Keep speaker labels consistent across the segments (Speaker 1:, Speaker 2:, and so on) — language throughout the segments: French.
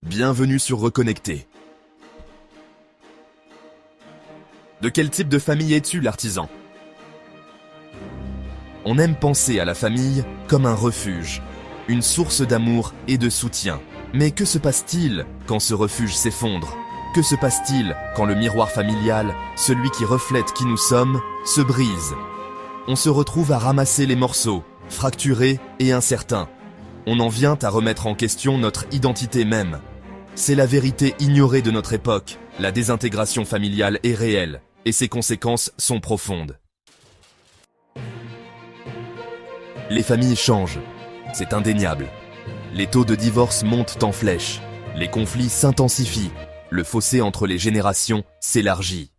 Speaker 1: Bienvenue sur Reconnecté. De quel type de famille es-tu, l'artisan? On aime penser à la famille comme un refuge, une source d'amour et de soutien. Mais que se passe-t-il quand ce refuge s'effondre? Que se passe-t-il quand le miroir familial, celui qui reflète qui nous sommes, se brise? On se retrouve à ramasser les morceaux, fracturés et incertains. On en vient à remettre en question notre identité même. C'est la vérité ignorée de notre époque. La désintégration familiale est réelle, et ses conséquences sont profondes. Les familles changent, c'est indéniable. Les taux de divorce montent en flèche, les conflits s'intensifient, le fossé entre les générations s'élargit.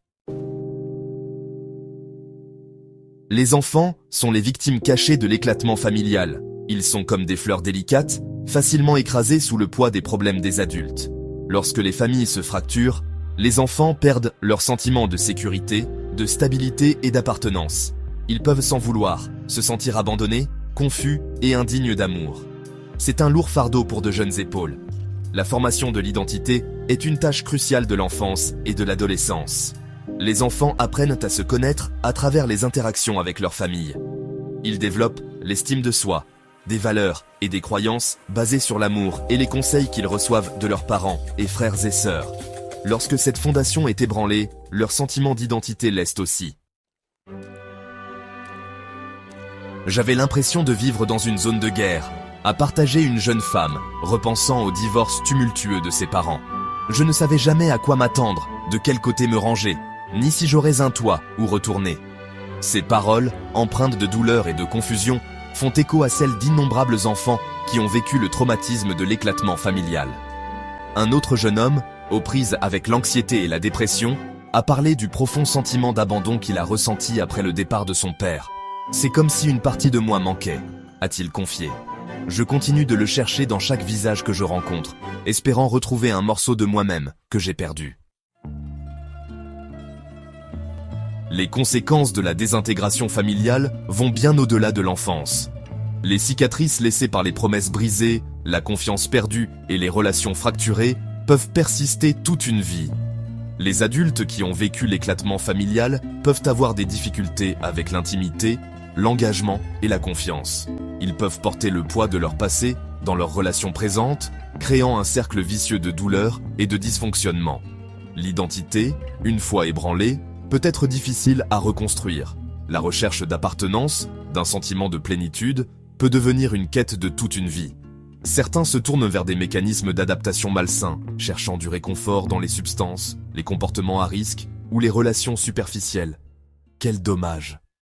Speaker 1: Les enfants sont les victimes cachées de l'éclatement familial. Ils sont comme des fleurs délicates, facilement écrasées sous le poids des problèmes des adultes. Lorsque les familles se fracturent, les enfants perdent leur sentiment de sécurité, de stabilité et d'appartenance. Ils peuvent s'en vouloir, se sentir abandonnés, confus et indignes d'amour. C'est un lourd fardeau pour de jeunes épaules. La formation de l'identité est une tâche cruciale de l'enfance et de l'adolescence. Les enfants apprennent à se connaître à travers les interactions avec leur famille. Ils développent l'estime de soi, des valeurs et des croyances basées sur l'amour et les conseils qu'ils reçoivent de leurs parents et frères et sœurs. Lorsque cette fondation est ébranlée, leur sentiment d'identité l'est aussi. J'avais l'impression de vivre dans une zone de guerre, à partager une jeune femme, repensant au divorce tumultueux de ses parents. Je ne savais jamais à quoi m'attendre, de quel côté me ranger, ni si j'aurais un toit où retourner. Ces paroles, empreintes de douleur et de confusion, font écho à celles d'innombrables enfants qui ont vécu le traumatisme de l'éclatement familial. Un autre jeune homme, aux prises avec l'anxiété et la dépression, a parlé du profond sentiment d'abandon qu'il a ressenti après le départ de son père. C'est comme si une partie de moi manquait, a-t-il confié. Je continue de le chercher dans chaque visage que je rencontre, espérant retrouver un morceau de moi-même que j'ai perdu. Les conséquences de la désintégration familiale vont bien au-delà de l'enfance. Les cicatrices laissées par les promesses brisées, la confiance perdue et les relations fracturées peuvent persister toute une vie. Les adultes qui ont vécu l'éclatement familial peuvent avoir des difficultés avec l'intimité, l'engagement et la confiance. Ils peuvent porter le poids de leur passé dans leurs relations présentes, créant un cercle vicieux de douleur et de dysfonctionnement. L'identité, une fois ébranlée, peut être difficile à reconstruire. La recherche d'appartenance, d'un sentiment de plénitude, peut devenir une quête de toute une vie. Certains se tournent vers des mécanismes d'adaptation malsains, cherchant du réconfort dans les substances, les comportements à risque ou les relations superficielles. Quel dommage!